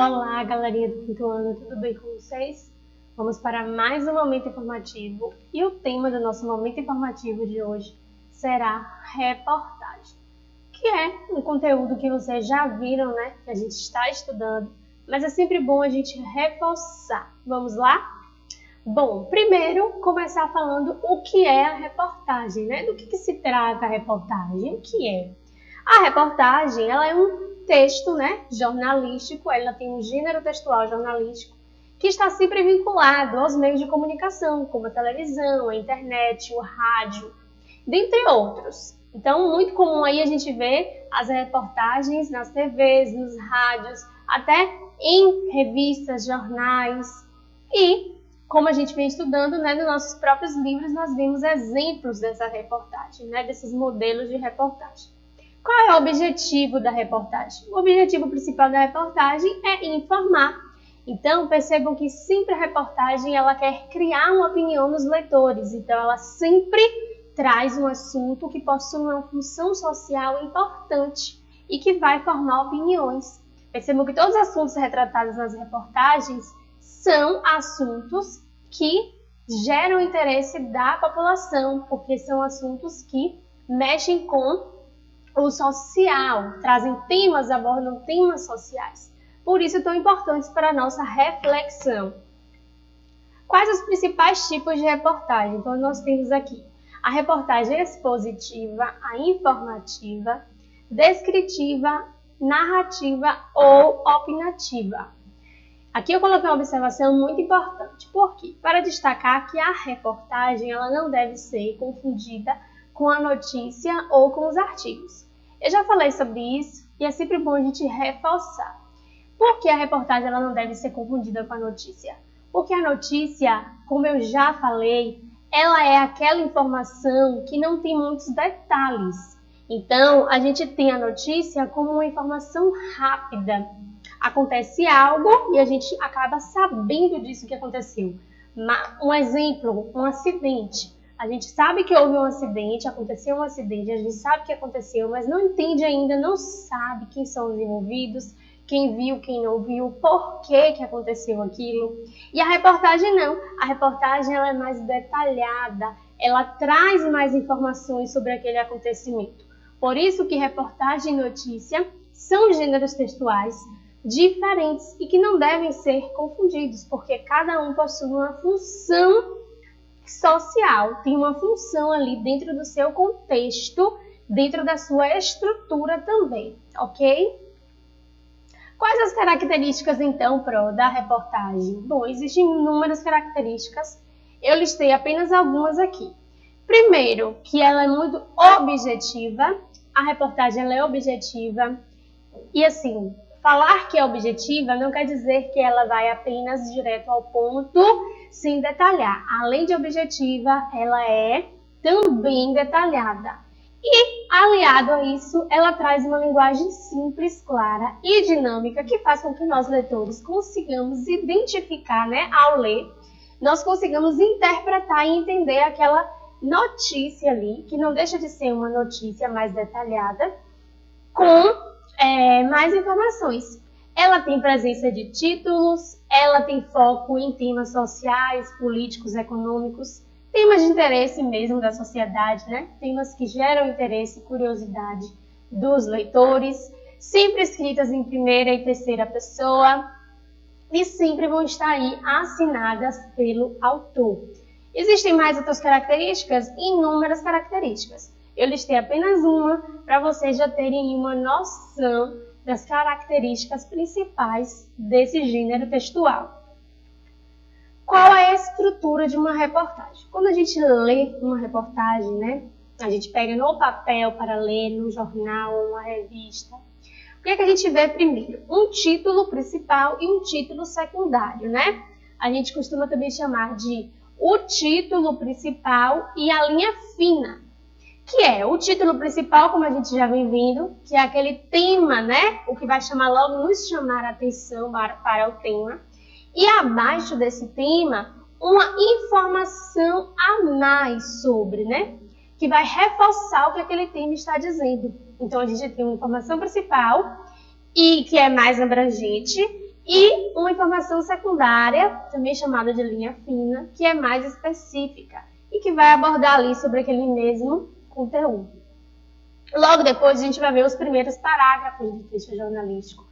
Olá, galerinha do quinto ano, tudo bem com vocês? Vamos para mais um momento informativo e o tema do nosso momento informativo de hoje será reportagem, que é um conteúdo que vocês já viram, né? Que a gente está estudando, mas é sempre bom a gente reforçar. Vamos lá? Bom, primeiro começar falando o que é a reportagem, né? Do que se trata a reportagem? O que é? A reportagem, ela é um texto, né, jornalístico, ela tem um gênero textual jornalístico que está sempre vinculado aos meios de comunicação, como a televisão, a internet, o rádio, dentre outros. Então, muito comum aí a gente ver as reportagens nas TVs, nos rádios, até em revistas, jornais. E, como a gente vem estudando, né, nos nossos próprios livros, nós vimos exemplos dessa reportagem, né, desses modelos de reportagem. Qual é o objetivo da reportagem? O objetivo principal da reportagem é informar. Então, percebam que sempre a reportagem ela quer criar uma opinião nos leitores. Então, ela sempre traz um assunto que possui uma função social importante e que vai formar opiniões. Percebam que todos os assuntos retratados nas reportagens são assuntos que geram interesse da população, porque são assuntos que mexem com o social, trazem temas, abordam temas sociais. Por isso, tão importantes para a nossa reflexão. Quais os principais tipos de reportagem? Então, nós temos aqui a reportagem expositiva, a informativa, descritiva, narrativa ou opinativa. Aqui eu coloquei uma observação muito importante. Por quê? Para destacar que a reportagem ela não deve ser confundida com a notícia ou com os artigos. Eu já falei sobre isso e é sempre bom a gente reforçar. Por que a reportagem ela não deve ser confundida com a notícia? Porque a notícia, como eu já falei, ela é aquela informação que não tem muitos detalhes. Então, a gente tem a notícia como uma informação rápida. Acontece algo e a gente acaba sabendo disso que aconteceu. Um exemplo, um acidente. A gente sabe que houve um acidente, aconteceu um acidente, a gente sabe que aconteceu, mas não entende ainda, não sabe quem são os envolvidos, quem viu, quem não viu, por que aconteceu aquilo. E a reportagem não. A reportagem ela é mais detalhada, ela traz mais informações sobre aquele acontecimento. Por isso que reportagem e notícia são gêneros textuais diferentes e que não devem ser confundidos, porque cada um possui uma função social, tem uma função ali dentro do seu contexto, dentro da sua estrutura também, ok? Quais as características, então, da reportagem? Bom, existem inúmeras características, eu listei apenas algumas aqui. Primeiro, que ela é muito objetiva, a reportagem ela é objetiva, e assim, falar que é objetiva não quer dizer que ela vai apenas direto ao ponto, sem detalhar. Além de objetiva, ela é também detalhada. E, aliado a isso, ela traz uma linguagem simples, clara e dinâmica que faz com que nós, leitores, consigamos identificar, né, ao ler, nós consigamos interpretar e entender aquela notícia ali, que não deixa de ser uma notícia mais detalhada, com mais informações. Ela tem presença de títulos, ela tem foco em temas sociais, políticos, econômicos, temas de interesse mesmo da sociedade, né? Temas que geram interesse e curiosidade dos leitores, sempre escritas em primeira e terceira pessoa e sempre vão estar aí assinadas pelo autor. Existem mais outras características? Inúmeras características. Eu listei apenas uma para vocês já terem uma noção das características principais desse gênero textual. Qual é a estrutura de uma reportagem? Quando a gente lê uma reportagem, né, a gente pega no papel para ler, no jornal, uma revista. O que é que a gente vê primeiro? Um título principal e um título secundário, né? A gente costuma também chamar de o título principal e a linha fina, que é o título principal, como a gente já vem vendo, que é aquele tema, né? O que vai nos chamar a atenção para o tema. E abaixo desse tema, uma informação a mais sobre, né? Que vai reforçar o que aquele tema está dizendo. Então, a gente tem uma informação principal, e que é mais abrangente, E uma informação secundária, também chamada de linha fina, que é mais específica e que vai abordar ali sobre aquele mesmo conteúdo. Logo depois a gente vai ver os primeiros parágrafos do texto jornalístico,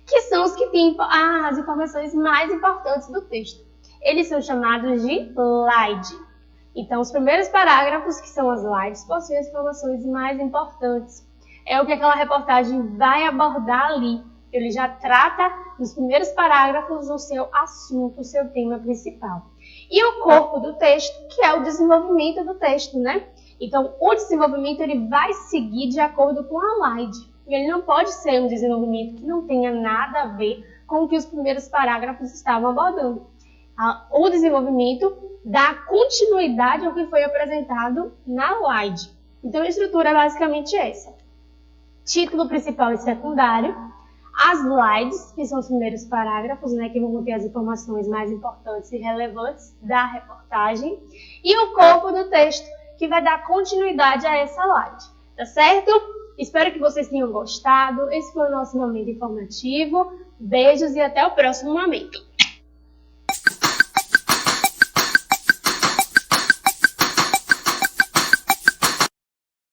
que são os que têm as informações mais importantes do texto. Eles são chamados de slide. Então, os primeiros parágrafos, que são as slides, possuem as informações mais importantes. É o que aquela reportagem vai abordar ali. Ele já trata nos primeiros parágrafos o seu assunto, o seu tema principal. E o corpo do texto, que é o desenvolvimento do texto, né? Então, o desenvolvimento ele vai seguir de acordo com a slide. Ele não pode ser um desenvolvimento que não tenha nada a ver com o que os primeiros parágrafos estavam abordando. O desenvolvimento dá continuidade ao que foi apresentado na slide. Então, a estrutura é basicamente essa. Título principal e secundário. As slides, que são os primeiros parágrafos, né, que vão conter as informações mais importantes e relevantes da reportagem. E o corpo do texto, que vai dar continuidade a essa slide. Tá certo? Espero que vocês tenham gostado. Esse foi o nosso momento informativo. Beijos e até o próximo momento.